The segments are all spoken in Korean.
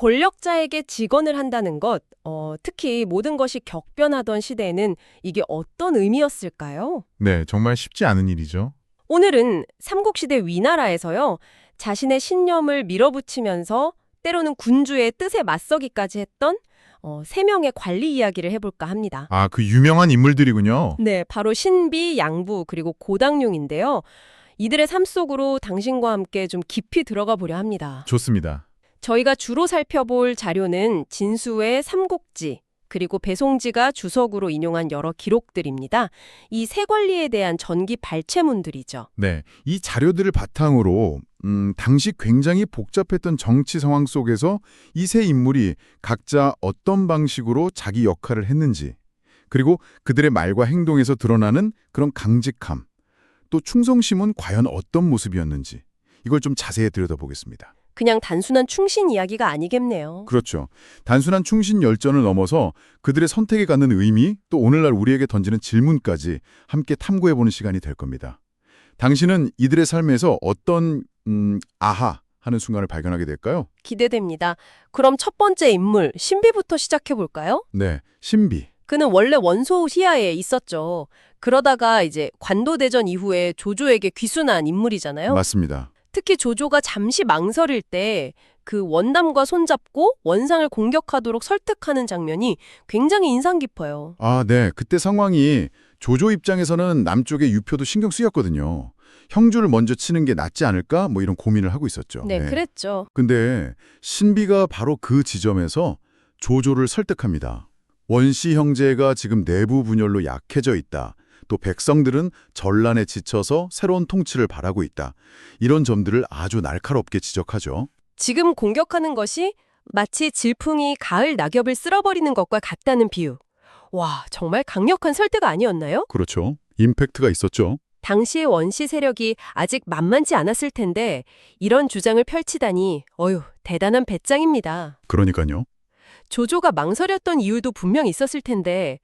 권력자에게 직언을 한다는 것, 특히 모든 것이 격변하던 시대에는 이게 어떤 의미였을까요? 네, 정말 쉽지 않은 일이죠. 오늘은 삼국시대 위나라에서요, 자신의 신념을 밀어붙이면서 때로는 군주의 뜻에 맞서기까지 했던 세 명의 관리 이야기를 해볼까 합니다. 아, 그 유명한 인물들이군요. 네, 바로 신비, 양부, 그리고 고당룡인데요. 이들의 삶 속으로 당신과 함께 좀 깊이 들어가 보려 합니다. 좋습니다. 저희가 주로 살펴볼 자료는 진수의 삼국지, 그리고 배송지가 주석으로 인용한 여러 기록들입니다. 이 세 관리에 대한 전기 발췌문들이죠. 네, 이 자료들을 바탕으로 당시 굉장히 복잡했던 정치 상황 속에서 이 세 인물이 각자 어떤 방식으로 자기 역할을 했는지, 그리고 그들의 말과 행동에서 드러나는 그런 강직함, 또 충성심은 과연 어떤 모습이었는지 이걸 좀 자세히 들여다보겠습니다. 그냥 단순한 충신 이야기가 아니겠네요. 그렇죠. 단순한 충신 열전을 넘어서 그들의 선택에 갖는 의미, 또 오늘날 우리에게 던지는 질문까지 함께 탐구해보는 시간이 될 겁니다. 당신은 이들의 삶에서 어떤 아하 하는 순간을 발견하게 될까요? 기대됩니다. 그럼 첫 번째 인물, 신비부터 시작해볼까요? 네, 신비. 그는 원래 원소 시야에 있었죠. 그러다가 이제 관도대전 이후에 조조에게 귀순한 인물이잖아요. 맞습니다. 특히 조조가 잠시 망설일 때 그 원담과 손잡고 원상을 공격하도록 설득하는 장면이 굉장히 인상 깊어요. 아, 네. 그때 상황이 조조 입장에서는 남쪽의 유표도 신경 쓰였거든요. 형주를 먼저 치는 게 낫지 않을까? 뭐 이런 고민을 하고 있었죠. 네, 그랬죠. 근데 신비가 바로 그 지점에서 조조를 설득합니다. 원씨 형제가 지금 내부 분열로 약해져 있다. 또 백성들은 전란에 지쳐서 새로운 통치를 바라고 있다. 이런 점들을 아주 날카롭게 지적하죠. 지금 공격하는 것이 마치 질풍이 가을 낙엽을 쓸어버리는 것과 같다는 비유. 와, 정말 강력한 설득 아니었나요? 그렇죠. 임팩트가 있었죠. 당시의 원시 세력이 아직 만만치 않았을 텐데 이런 주장을 펼치다니 대단한 배짱입니다. 그러니까요. 조조가 망설였던 이유도 분명 있었을 텐데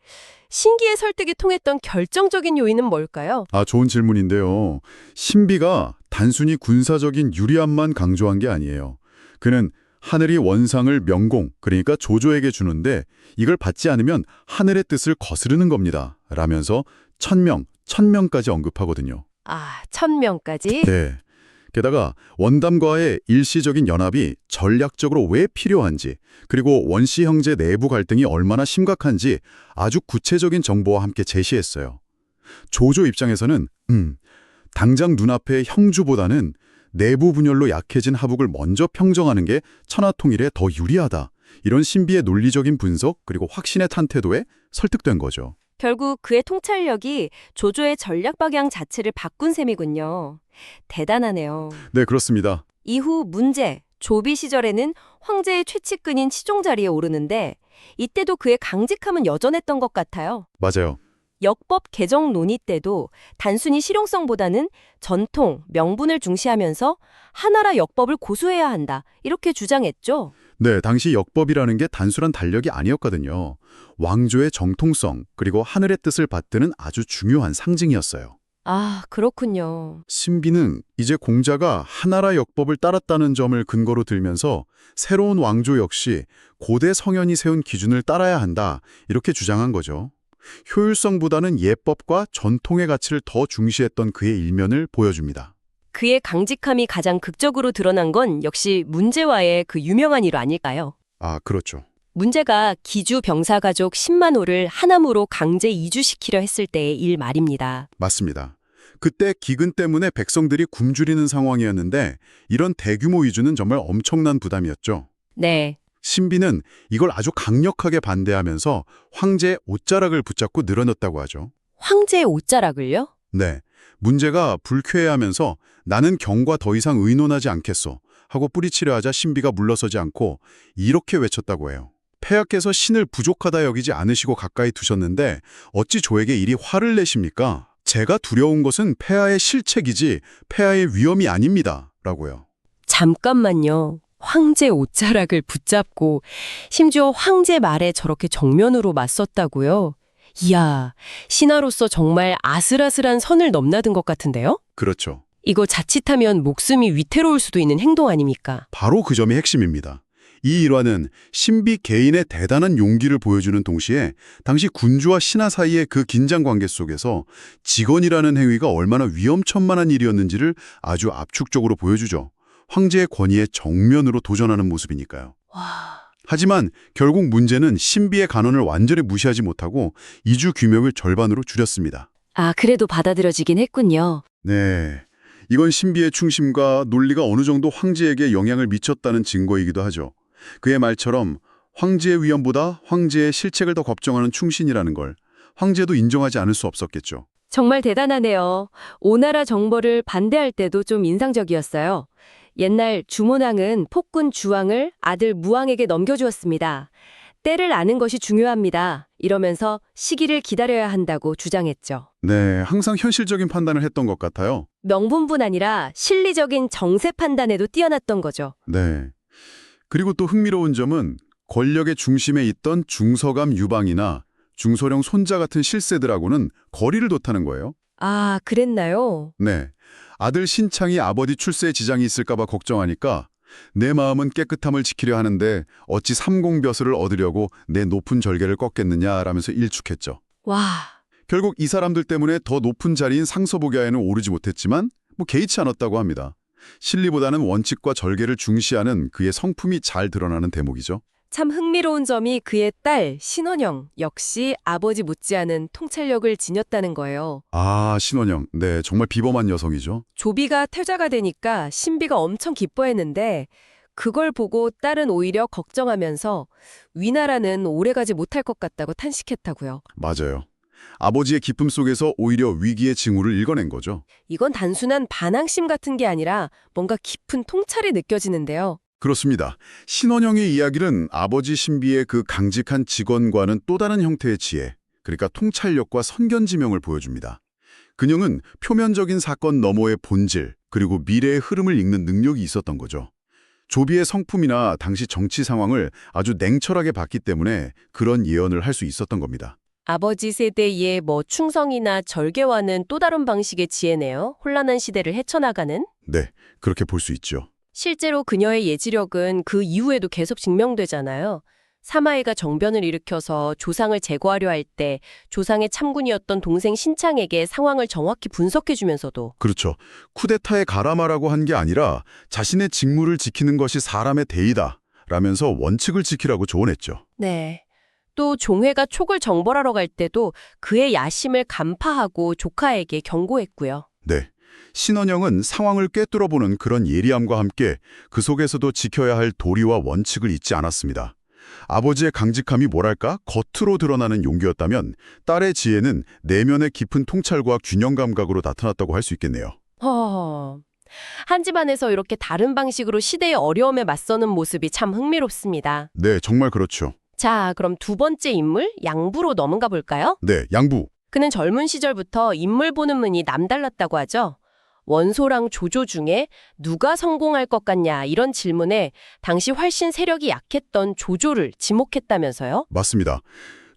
신기의 설득이 통했던 결정적인 요인은 뭘까요? 아, 좋은 질문인데요. 신비가 단순히 군사적인 유리함만 강조한 게 아니에요. 그는 하늘이 원상을 명공, 그러니까 조조에게 주는데 이걸 받지 않으면 하늘의 뜻을 거스르는 겁니다. 라면서 천명까지 언급하거든요. 아, 1000명까지? 네. 게다가 원담과의 일시적인 연합이 전략적으로 왜 필요한지, 그리고 원씨 형제 내부 갈등이 얼마나 심각한지 아주 구체적인 정보와 함께 제시했어요. 조조 입장에서는 당장 눈앞의 형주보다는 내부 분열로 약해진 하북을 먼저 평정하는 게 천하통일에 더 유리하다. 이런 신비의 논리적인 분석 그리고 확신에 탄 태도에 설득된 거죠. 결국 그의 통찰력이 조조의 전략 방향 자체를 바꾼 셈이군요. 대단하네요. 네, 그렇습니다. 이후 문제, 조비 시절에는 황제의 최측근인 치종 자리에 오르는데 이때도 그의 강직함은 여전했던 것 같아요. 맞아요. 역법 개정 논의 때도 단순히 실용성보다는 전통, 명분을 중시하면서 하나라 역법을 고수해야 한다. 이렇게 주장했죠. 네, 당시 역법이라는 게 단순한 달력이 아니었거든요. 왕조의 정통성 그리고 하늘의 뜻을 받드는 아주 중요한 상징이었어요. 아, 그렇군요. 신비는 이제 공자가 하나라 역법을 따랐다는 점을 근거로 들면서 새로운 왕조 역시 고대 성현이 세운 기준을 따라야 한다 이렇게 주장한 거죠. 효율성보다는 예법과 전통의 가치를 더 중시했던 그의 일면을 보여줍니다. 그의 강직함이 가장 극적으로 드러난 건 역시 문제와의 그 유명한 일 아닐까요? 아, 그렇죠. 문제가 기주 병사 가족 10만 호를 하남으로 강제 이주시키려 했을 때의 일 말입니다. 맞습니다. 그때 기근 때문에 백성들이 굶주리는 상황이었는데 이런 대규모 이주는 정말 엄청난 부담이었죠. 네. 신비는 이걸 아주 강력하게 반대하면서 황제의 옷자락을 붙잡고 늘어졌다고 하죠. 황제의 옷자락을요? 네, 문제가 불쾌해하면서 나는 경과 더 이상 의논하지 않겠소 하고 뿌리치려 하자 신비가 물러서지 않고 이렇게 외쳤다고 해요. 폐하께서 신을 부족하다 여기지 않으시고 가까이 두셨는데 어찌 조에게 이리 화를 내십니까? 제가 두려운 것은 폐하의 실책이지 폐하의 위험이 아닙니다. 라고요. 잠깐만요. 황제 옷자락을 붙잡고 심지어 황제 말에 저렇게 정면으로 맞섰다고요? 이야, 신하로서 정말 아슬아슬한 선을 넘나든 것 같은데요? 그렇죠. 이거 자칫하면 목숨이 위태로울 수도 있는 행동 아닙니까? 바로 그 점이 핵심입니다. 이 일화는 신비 개인의 대단한 용기를 보여주는 동시에 당시 군주와 신하 사이의 그 긴장 관계 속에서 직원이라는 행위가 얼마나 위험천만한 일이었는지를 아주 압축적으로 보여주죠. 황제의 권위에 정면으로 도전하는 모습이니까요. 와, 하지만 결국 문제는 신비의 간언을 완전히 무시하지 못하고 이주 규명을 절반으로 줄였습니다. 아, 그래도 받아들여지긴 했군요. 네, 이건 신비의 충심과 논리가 어느 정도 황제에게 영향을 미쳤다는 증거이기도 하죠. 그의 말처럼 황제의 위엄보다 황제의 실책을 더 걱정하는 충신이라는 걸 황제도 인정하지 않을 수 없었겠죠. 정말 대단하네요. 오나라 정벌을 반대할 때도 좀 인상적이었어요. 옛날 주모낭은 폭군 주왕을 아들 무왕에게 넘겨주었습니다. 때를 아는 것이 중요합니다. 이러면서 시기를 기다려야 한다고 주장했죠. 네, 항상 현실적인 판단을 했던 것 같아요. 명분뿐 아니라 실리적인 정세 판단에도 뛰어났던 거죠. 네. 그리고 또 흥미로운 점은 권력의 중심에 있던 중서감 유방이나 중서령 손자 같은 실세들하고는 거리를 뒀다는 거예요. 아, 그랬나요? 네. 아들 신창이 아버지 출세에 지장이 있을까 봐 걱정하니까 내 마음은 깨끗함을 지키려 하는데 어찌 삼공벼슬을 얻으려고 내 높은 절개를 꺾겠느냐라면서 일축했죠. 와, 결국 이 사람들 때문에 더 높은 자리인 상서보좌에는 오르지 못했지만 개의치 않았다고 합니다. 실리보다는 원칙과 절개를 중시하는 그의 성품이 잘 드러나는 대목이죠. 참 흥미로운 점이 그의 딸 신원영 역시 아버지 못지않은 통찰력을 지녔다는 거예요. 아, 신원영. 네, 정말 비범한 여성이죠. 조비가 태자가 되니까 신비가 엄청 기뻐했는데 그걸 보고 딸은 오히려 걱정하면서 위나라는 오래가지 못할 것 같다고 탄식했다고요. 맞아요. 아버지의 기쁨 속에서 오히려 위기의 징후를 읽어낸 거죠. 이건 단순한 반항심 같은 게 아니라 뭔가 깊은 통찰이 느껴지는데요. 그렇습니다. 신원영의 이야기는 아버지 신비의 그 강직한 직원과는 또 다른 형태의 지혜, 그러니까 통찰력과 선견지명을 보여줍니다. 그녀는 표면적인 사건 너머의 본질, 그리고 미래의 흐름을 읽는 능력이 있었던 거죠. 조비의 성품이나 당시 정치 상황을 아주 냉철하게 봤기 때문에 그런 예언을 할 수 있었던 겁니다. 아버지 세대의 충성이나 절개와는 또 다른 방식의 지혜네요. 혼란한 시대를 헤쳐나가는. 네, 그렇게 볼 수 있죠. 실제로 그녀의 예지력은 그 이후에도 계속 증명되잖아요. 사마이가 정변을 일으켜서 조상을 제거하려 할 때 조상의 참군이었던 동생 신창에게 상황을 정확히 분석해주면서도 그렇죠. 쿠데타에 가람하라고 한 게 아니라 자신의 직무를 지키는 것이 사람의 대의다 라면서 원칙을 지키라고 조언했죠. 네. 또 종회가 촉을 정벌하러 갈 때도 그의 야심을 간파하고 조카에게 경고했고요. 네. 신원영은 상황을 꿰뚫어보는 그런 예리함과 함께 그 속에서도 지켜야 할 도리와 원칙을 잊지 않았습니다. 아버지의 강직함이 뭐랄까 겉으로 드러나는 용기였다면 딸의 지혜는 내면의 깊은 통찰과 균형 감각으로 나타났다고 할 수 있겠네요. 한 집안에서 이렇게 다른 방식으로 시대의 어려움에 맞서는 모습이 참 흥미롭습니다. 네, 정말 그렇죠. 자, 그럼 두 번째 인물, 양부로 넘어가 볼까요? 네, 양부. 그는 젊은 시절부터 인물 보는 눈이 남달랐다고 하죠. 원소랑 조조 중에 누가 성공할 것 같냐 이런 질문에 당시 훨씬 세력이 약했던 조조를 지목했다면서요? 맞습니다.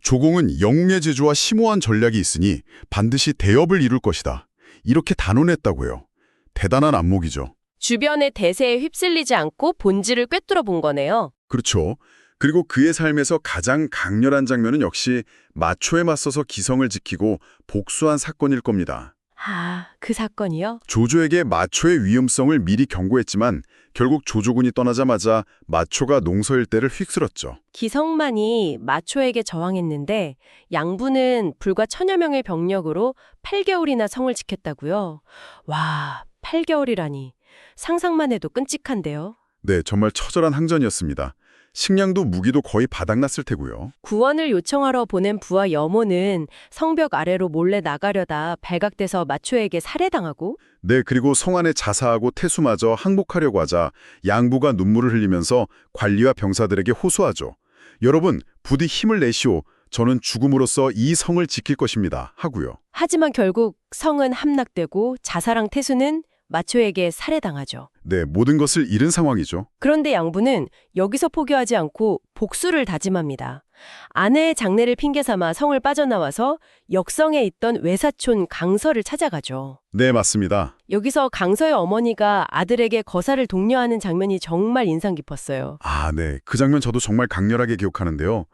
조공은 영웅의 재주와 심오한 전략이 있으니 반드시 대업을 이룰 것이다. 이렇게 단언했다고요. 대단한 안목이죠. 주변의 대세에 휩쓸리지 않고 본질을 꿰뚫어 본 거네요. 그렇죠. 그리고 그의 삶에서 가장 강렬한 장면은 역시 마초에 맞서서 기성을 지키고 복수한 사건일 겁니다. 아, 그 사건이요? 조조에게 마초의 위험성을 미리 경고했지만 결국 조조군이 떠나자마자 마초가 농서일대를 휩쓸었죠. 기성만이 마초에게 저항했는데 양부는 불과 1000여 명의 병력으로 8개월이나 성을 지켰다고요? 와, 8개월이라니. 상상만 해도 끔찍한데요. 네, 정말 처절한 항전이었습니다. 식량도 무기도 거의 바닥났을 테고요. 구원을 요청하러 보낸 부하 여모는 성벽 아래로 몰래 나가려다 발각돼서 마초에게 살해당하고 네, 그리고 성 안에 자사하고 태수마저 항복하려고 하자 양부가 눈물을 흘리면서 관리와 병사들에게 호소하죠. 여러분, 부디 힘을 내시오. 저는 죽음으로써 이 성을 지킬 것입니다. 하고요. 하지만 결국 성은 함락되고 자사랑 태수는 마초에게 살해당하죠. 네, 모든 것을 잃은 상황이죠. 그런데 양부는 여기서 포기하지 않고 복수를 다짐합니다. 아내의 장례를 핑계 삼아 성을 빠져나와서 역성에 있던 외사촌 강서를 찾아가죠. 네, 맞습니다. 여기서 강서의 어머니가 아들에게 거사를 독려하는 장면이 정말 인상 깊었어요. 아, 네. 그 장면 저도 정말 강렬하게 기억하는데요.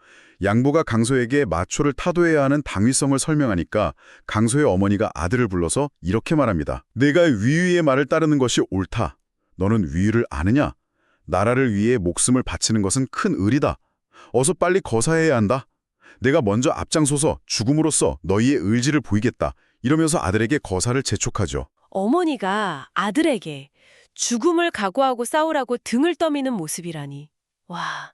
양부가 강소에게 마초를 타도해야 하는 당위성을 설명하니까 강소의 어머니가 아들을 불러서 이렇게 말합니다. 내가 위위의 말을 따르는 것이 옳다. 너는 위위를 아느냐? 나라를 위해 목숨을 바치는 것은 큰 의리다. 어서 빨리 거사해야 한다. 내가 먼저 앞장서서 죽음으로써 너희의 의지를 보이겠다. 이러면서 아들에게 거사를 재촉하죠. 어머니가 아들에게 죽음을 각오하고 싸우라고 등을 떠미는 모습이라니. 와,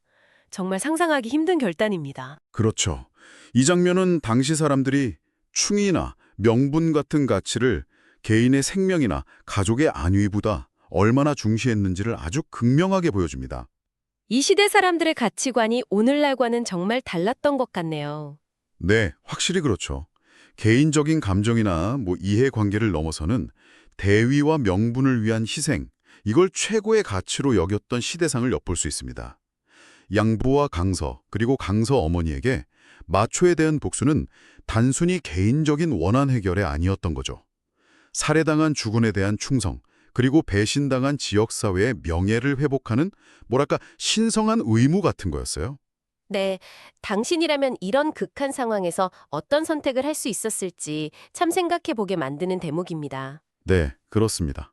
정말 상상하기 힘든 결단입니다. 그렇죠. 이 장면은 당시 사람들이 충이나 명분 같은 가치를 개인의 생명이나 가족의 안위보다 얼마나 중시했는지를 아주 극명하게 보여줍니다. 이 시대 사람들의 가치관이 오늘날과는 정말 달랐던 것 같네요. 네, 확실히 그렇죠. 개인적인 감정이나 이해관계를 넘어서는 대위와 명분을 위한 희생, 이걸 최고의 가치로 여겼던 시대상을 엿볼 수 있습니다. 양부와 강서, 그리고 강서 어머니에게 마초에 대한 복수는 단순히 개인적인 원한 해결이 아니었던 거죠. 살해당한 주군에 대한 충성, 그리고 배신당한 지역사회의 명예를 회복하는 신성한 의무 같은 거였어요. 네, 당신이라면 이런 극한 상황에서 어떤 선택을 할 수 있었을지 참 생각해보게 만드는 대목입니다. 네, 그렇습니다.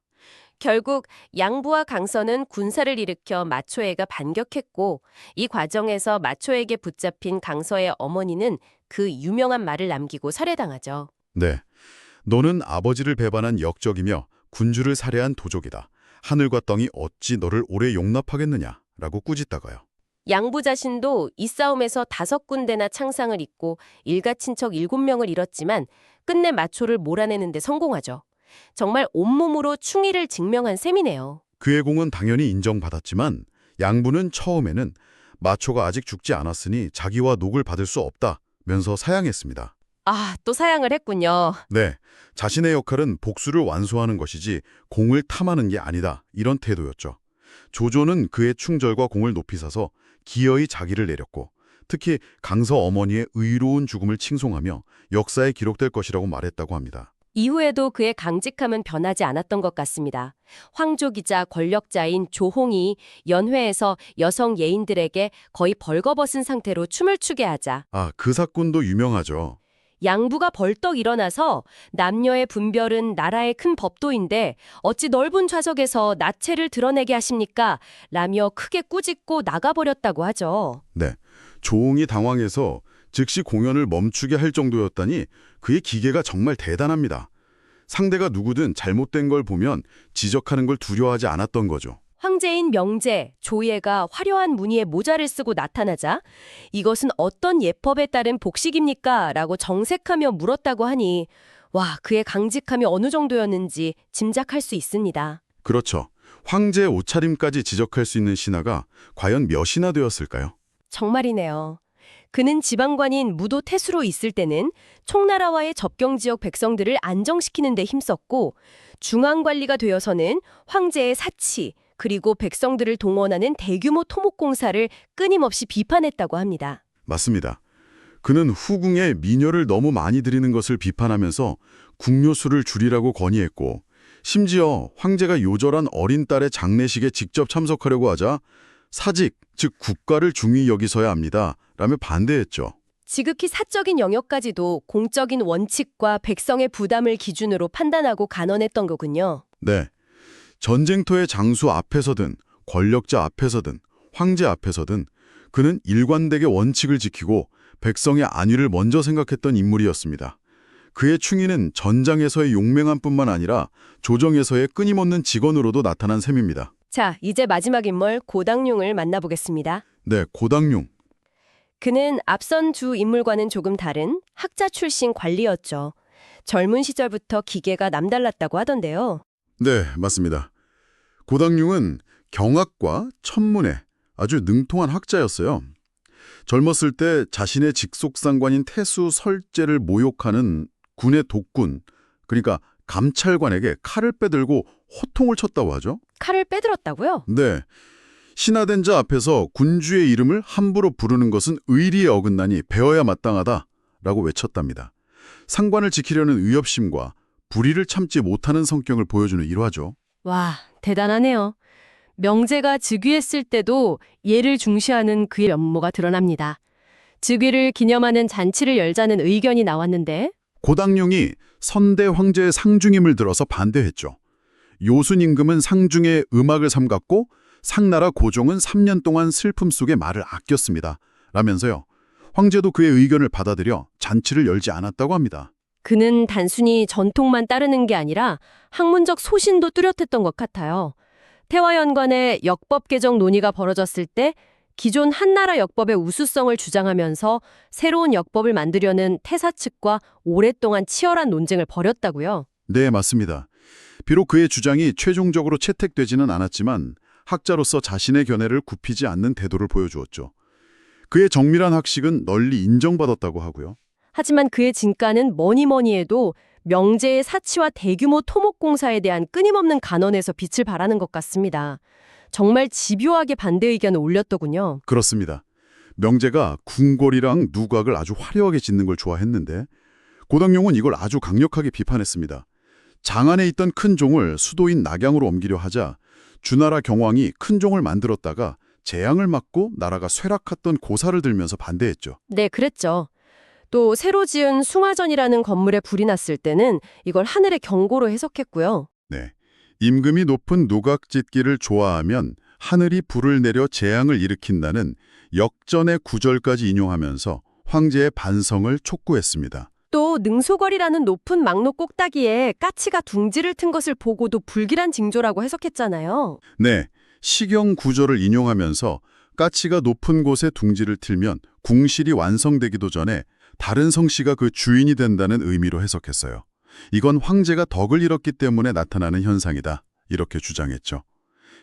결국 양부와 강서는 군사를 일으켜 마초에가 반격했고 이 과정에서 마초에게 붙잡힌 강서의 어머니는 그 유명한 말을 남기고 살해당하죠. 네, 너는 아버지를 배반한 역적이며 군주를 살해한 도적이다. 하늘과 땅이 어찌 너를 오래 용납하겠느냐 라고 꾸짖다가요. 양부 자신도 이 싸움에서 5군데나 창상을 입고 일가 친척 7명을 잃었지만 끝내 마초를 몰아내는 데 성공하죠. 정말 온몸으로 충의를 증명한 셈이네요. 그의 공은 당연히 인정받았지만 양부는 처음에는 마초가 아직 죽지 않았으니 자기와 녹을 받을 수 없다면서 사양했습니다. 아, 또 사양을 했군요. 네, 자신의 역할은 복수를 완수하는 것이지 공을 탐하는 게 아니다 이런 태도였죠. 조조는 그의 충절과 공을 높이 사서 기어이 자기를 내렸고 특히 강서 어머니의 의로운 죽음을 칭송하며 역사에 기록될 것이라고 말했다고 합니다. 이후에도 그의 강직함은 변하지 않았던 것 같습니다. 황족이자 권력자인 조홍이 연회에서 여성 예인들에게 거의 벌거벗은 상태로 춤을 추게 하자 아, 그 사건도 유명하죠. 양부가 벌떡 일어나서 남녀의 분별은 나라의 큰 법도인데 어찌 넓은 좌석에서 나체를 드러내게 하십니까? 라며 크게 꾸짖고 나가버렸다고 하죠. 네, 조홍이 당황해서 즉시 공연을 멈추게 할 정도였다니 그의 기계가 정말 대단합니다. 상대가 누구든 잘못된 걸 보면 지적하는 걸 두려워하지 않았던 거죠. 황제인 명제, 조예가 화려한 무늬의 모자를 쓰고 나타나자 이것은 어떤 예법에 따른 복식입니까? 라고 정색하며 물었다고 하니 와, 그의 강직함이 어느 정도였는지 짐작할 수 있습니다. 그렇죠. 황제의 옷차림까지 지적할 수 있는 신하가 과연 몇이나 되었을까요? 정말이네요. 그는 지방관인 무도 태수로 있을 때는 총나라와의 접경지역 백성들을 안정시키는 데 힘썼고 중앙관리가 되어서는 황제의 사치, 그리고 백성들을 동원하는 대규모 토목공사를 끊임없이 비판했다고 합니다. 맞습니다. 그는 후궁에 미녀를 너무 많이 들이는 것을 비판하면서 궁녀수를 줄이라고 건의했고 심지어 황제가 요절한 어린 딸의 장례식에 직접 참석하려고 하자 사직, 즉 국가를 중히 여기서야 합니다. 라며 반대했죠. 지극히 사적인 영역까지도 공적인 원칙과 백성의 부담을 기준으로 판단하고 간언했던 거군요. 네. 전쟁터의 장수 앞에서든 권력자 앞에서든 황제 앞에서든 그는 일관되게 원칙을 지키고 백성의 안위를 먼저 생각했던 인물이었습니다. 그의 충의는 전장에서의 용맹함뿐만 아니라 조정에서의 끊임없는 직언으로도 나타난 셈입니다. 자, 이제 마지막 인물 고당룡을 만나보겠습니다. 네, 고당룡. 그는 앞선 두 인물과는 조금 다른 학자 출신 관리였죠. 젊은 시절부터 기계가 남달랐다고 하던데요. 네, 맞습니다. 고당룡은 경학과 천문에 아주 능통한 학자였어요. 젊었을 때 자신의 직속상관인 태수 설제를 모욕하는 군의 독군, 그러니까 감찰관에게 칼을 빼들고 호통을 쳤다고 하죠. 칼을 빼들었다고요? 네, 신하된 자 앞에서 군주의 이름을 함부로 부르는 것은 의리에 어긋나니 베어야 마땅하다라고 외쳤답니다. 상관을 지키려는 의협심과 불의를 참지 못하는 성격을 보여주는 일화죠. 와, 대단하네요. 명제가 즉위했을 때도 예를 중시하는 그의 면모가 드러납니다. 즉위를 기념하는 잔치를 열자는 의견이 나왔는데 고당룡이 선대 황제의 상중임을 들어서 반대했죠. 요순 임금은 상중의 음악을 삼갔고 상나라 고종은 3년 동안 슬픔 속에 말을 아꼈습니다. 라면서요. 황제도 그의 의견을 받아들여 잔치를 열지 않았다고 합니다. 그는 단순히 전통만 따르는 게 아니라 학문적 소신도 뚜렷했던 것 같아요. 태화연관의 역법 개정 논의가 벌어졌을 때 기존 한나라 역법의 우수성을 주장하면서 새로운 역법을 만들려는 태사 측과 오랫동안 치열한 논쟁을 벌였다고요. 네, 맞습니다. 비록 그의 주장이 최종적으로 채택되지는 않았지만 학자로서 자신의 견해를 굽히지 않는 태도를 보여주었죠. 그의 정밀한 학식은 널리 인정받았다고 하고요. 하지만 그의 진가는 뭐니 해도 명제의 사치와 대규모 토목공사에 대한 끊임없는 간언에서 빛을 발하는 것 같습니다. 정말 집요하게 반대 의견을 올렸더군요. 그렇습니다. 명제가 궁궐이랑 누각을 아주 화려하게 짓는 걸 좋아했는데 고당룡은 이걸 아주 강력하게 비판했습니다. 장안에 있던 큰 종을 수도인 낙양으로 옮기려 하자 주나라 경왕이 큰 종을 만들었다가 재앙을 맞고 나라가 쇠락했던 고사를 들면서 반대했죠. 네, 그랬죠. 또 새로 지은 숭화전이라는 건물에 불이 났을 때는 이걸 하늘의 경고로 해석했고요. 네. 임금이 높은 누각 짓기를 좋아하면 하늘이 불을 내려 재앙을 일으킨다는 역전의 구절까지 인용하면서 황제의 반성을 촉구했습니다. 또 능소걸이라는 높은 막로 꼭다기에 까치가 둥지를 튼 것을 보고도 불길한 징조라고 해석했잖아요. 네. 시경 구절을 인용하면서 까치가 높은 곳에 둥지를 틀면 궁실이 완성되기도 전에 다른 성씨가 그 주인이 된다는 의미로 해석했어요. 이건 황제가 덕을 잃었기 때문에 나타나는 현상이다. 이렇게 주장했죠.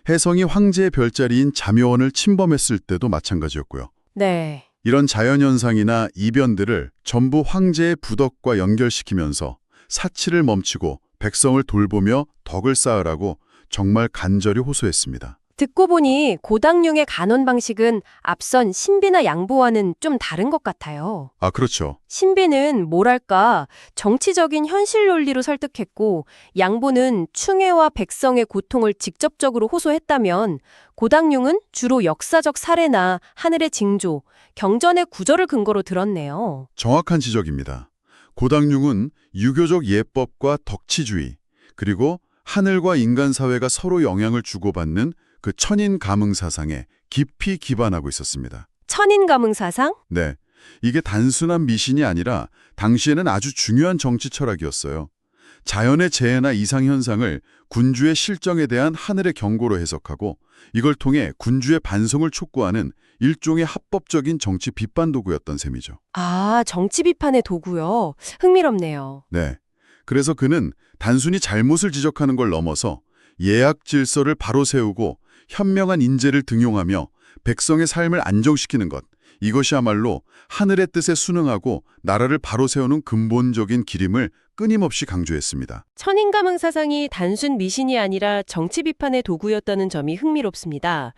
혜성이 황제의 별자리인 잠요원을 침범했을 때도 마찬가지였고요. 네. 이런 자연현상이나 이변들을 전부 황제의 부덕과 연결시키면서 사치를 멈추고 백성을 돌보며 덕을 쌓으라고 정말 간절히 호소했습니다. 듣고 보니 고당룡의 간언 방식은 앞선 신비나 양보와는 좀 다른 것 같아요. 아, 그렇죠. 신비는 뭐랄까 정치적인 현실 논리로 설득했고 양보는 충해와 백성의 고통을 직접적으로 호소했다면 고당룡은 주로 역사적 사례나 하늘의 징조, 경전의 구절을 근거로 들었네요. 정확한 지적입니다. 고당룡은 유교적 예법과 덕치주의, 그리고 하늘과 인간 사회가 서로 영향을 주고받는 그 천인 가문 사상에 깊이 기반하고 있었습니다. 천인 가문 사상? 네, 이게 단순한 미신이 아니라 당시에는 아주 중요한 정치 철학이었어요. 자연의 재해나 이상현상을 군주의 실정에 대한 하늘의 경고로 해석하고 이걸 통해 군주의 반성을 촉구하는 일종의 합법적인 정치 비판 도구였던 셈이죠. 아, 정치 비판의 도구요. 흥미롭네요. 네, 그래서 그는 단순히 잘못을 지적하는 걸 넘어서 예약 질서를 바로 세우고 현명한 인재를 등용하며 백성의 삶을 안정시키는 것, 이것이야말로 하늘의 뜻에 순응하고 나라를 바로 세우는 근본적인 기림을 끊임없이 강조했습니다. 천인 가문 사상이 단순 미신이 아니라 정치 비판의 도구였다는 점이 흥미롭습니다.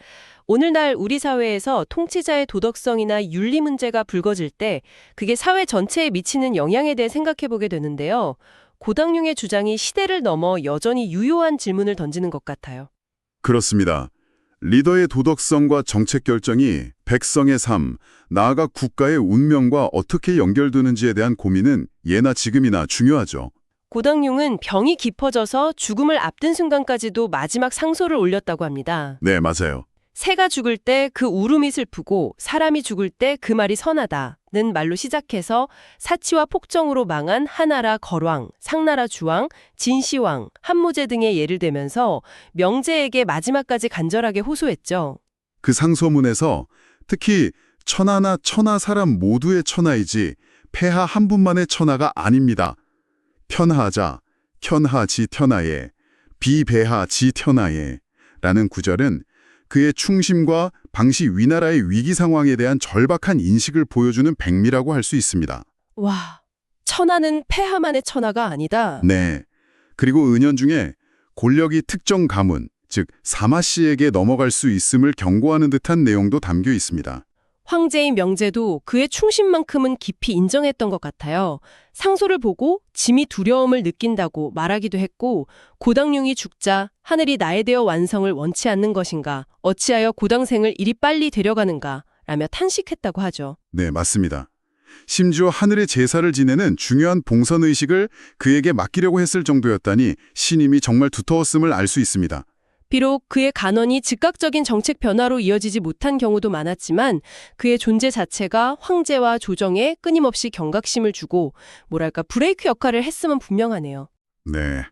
오늘날 우리 사회에서 통치자의 도덕성이나 윤리 문제가 불거질 때 그게 사회 전체에 미치는 영향에 대해 생각해보게 되는데요. 고당룡의 주장이 시대를 넘어 여전히 유효한 질문을 던지는 것 같아요. 그렇습니다. 리더의 도덕성과 정책 결정이 백성의 삶, 나아가 국가의 운명과 어떻게 연결되는지에 대한 고민은 예나 지금이나 중요하죠. 고당룡은 병이 깊어져서 죽음을 앞둔 순간까지도 마지막 상소를 올렸다고 합니다. 네, 맞아요. 새가 죽을 때 그 울음이 슬프고 사람이 죽을 때 그 말이 선하다는 말로 시작해서 사치와 폭정으로 망한 하나라 거왕, 상나라 주왕, 진시황, 한무제 등의 예를 대면서 명제에게 마지막까지 간절하게 호소했죠. 그 상소문에서 특히 천하나 천하 사람 모두의 천하이지 폐하 한 분만의 천하가 아닙니다. 편하자, 현하지 편하에, 비배하지 편하에 라는 구절은 그의 충심과 당시 위나라의 위기 상황에 대한 절박한 인식을 보여주는 백미라고 할 수 있습니다. 와, 천하는 폐하만의 천하가 아니다. 네. 그리고 은연 중에 권력이 특정 가문, 즉 사마씨에게 넘어갈 수 있음을 경고하는 듯한 내용도 담겨 있습니다. 황제의 명제도 그의 충신만큼은 깊이 인정했던 것 같아요. 상소를 보고 짐이 두려움을 느낀다고 말하기도 했고 고당룡이 죽자 하늘이 나에 대어 완성을 원치 않는 것인가 어찌하여 고당생을 이리 빨리 데려가는가 라며 탄식했다고 하죠. 네, 맞습니다. 심지어 하늘의 제사를 지내는 중요한 봉선의식을 그에게 맡기려고 했을 정도였다니 신임이 정말 두터웠음을 알 수 있습니다. 비록 그의 간언이 즉각적인 정책 변화로 이어지지 못한 경우도 많았지만 그의 존재 자체가 황제와 조정에 끊임없이 경각심을 주고 뭐랄까 브레이크 역할을 했음은 분명하네요. 네,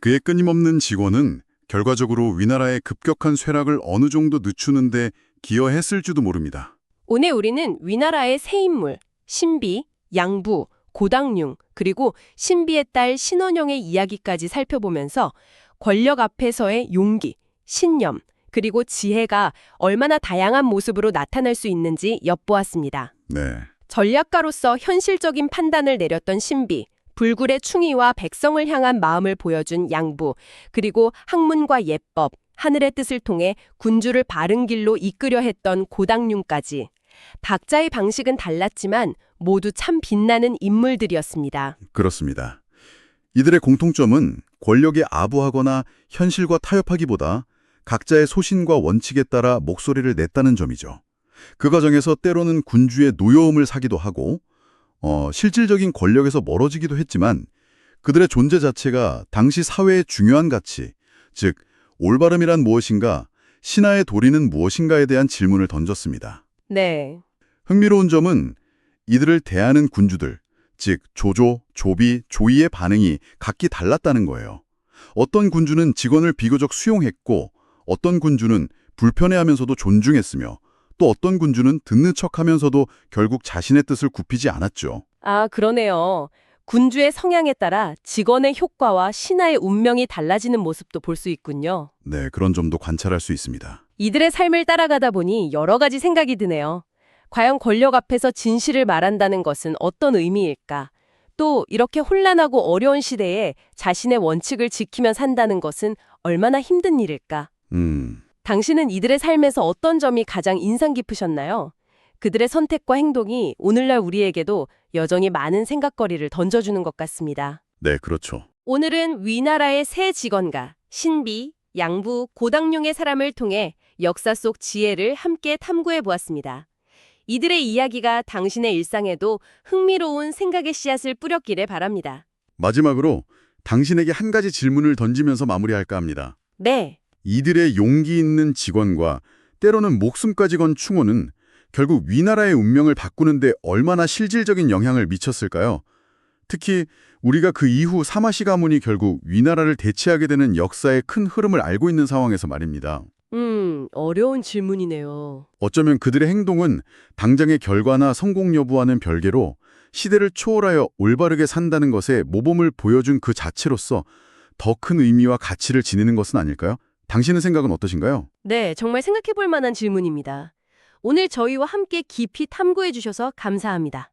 그의 끊임없는 직원은 결과적으로 위나라의 급격한 쇠락을 어느 정도 늦추는데 기여했을지도 모릅니다. 오늘 우리는 위나라의 새 인물, 신비, 양부, 고당룡, 그리고 신비의 딸 신원영의 이야기까지 살펴보면서 권력 앞에서의 용기, 신념, 그리고 지혜가 얼마나 다양한 모습으로 나타날 수 있는지 엿보았습니다. 네, 전략가로서 현실적인 판단을 내렸던 신비, 불굴의 충의와 백성을 향한 마음을 보여준 양부, 그리고 학문과 예법, 하늘의 뜻을 통해 군주를 바른 길로 이끌려 했던 고당룡까지. 각자의 방식은 달랐지만 모두 참 빛나는 인물들이었습니다. 그렇습니다. 이들의 공통점은 권력에 아부하거나 현실과 타협하기보다 각자의 소신과 원칙에 따라 목소리를 냈다는 점이죠. 그 과정에서 때로는 군주의 노여움을 사기도 하고 실질적인 권력에서 멀어지기도 했지만 그들의 존재 자체가 당시 사회의 중요한 가치, 즉 올바름이란 무엇인가, 신하의 도리는 무엇인가에 대한 질문을 던졌습니다. 네. 흥미로운 점은 이들을 대하는 군주들, 즉 조조, 조비, 조이의 반응이 각기 달랐다는 거예요. 어떤 군주는 직원을 비교적 수용했고 어떤 군주는 불편해하면서도 존중했으며 또 어떤 군주는 듣는 척하면서도 결국 자신의 뜻을 굽히지 않았죠. 아, 그러네요. 군주의 성향에 따라 직원의 효과와 신하의 운명이 달라지는 모습도 볼 수 있군요. 네, 그런 점도 관찰할 수 있습니다. 이들의 삶을 따라가다 보니 여러 가지 생각이 드네요. 과연 권력 앞에서 진실을 말한다는 것은 어떤 의미일까? 또 이렇게 혼란하고 어려운 시대에 자신의 원칙을 지키며 산다는 것은 얼마나 힘든 일일까? 당신은 이들의 삶에서 어떤 점이 가장 인상 깊으셨나요? 그들의 선택과 행동이 오늘날 우리에게도 여전히 많은 생각거리를 던져주는 것 같습니다. 네, 그렇죠. 오늘은 위나라의 새 직원가, 신비, 양부, 고당룡의 사람을 통해 역사 속 지혜를 함께 탐구해 보았습니다. 이들의 이야기가 당신의 일상에도 흥미로운 생각의 씨앗을 뿌렸기를 바랍니다. 마지막으로 당신에게 한 가지 질문을 던지면서 마무리할까 합니다. 네. 이들의 용기 있는 직원과 때로는 목숨까지 건 충원은 결국 위나라의 운명을 바꾸는데 얼마나 실질적인 영향을 미쳤을까요? 특히 우리가 그 이후 사마시 가문이 결국 위나라를 대체하게 되는 역사의 큰 흐름을 알고 있는 상황에서 말입니다. 어려운 질문이네요. 어쩌면 그들의 행동은 당장의 결과나 성공 여부와는 별개로 시대를 초월하여 올바르게 산다는 것에 모범을 보여준 그 자체로서 더 큰 의미와 가치를 지니는 것은 아닐까요? 당신의 생각은 어떠신가요? 네, 정말 생각해 볼 만한 질문입니다. 오늘 저희와 함께 깊이 탐구해 주셔서 감사합니다.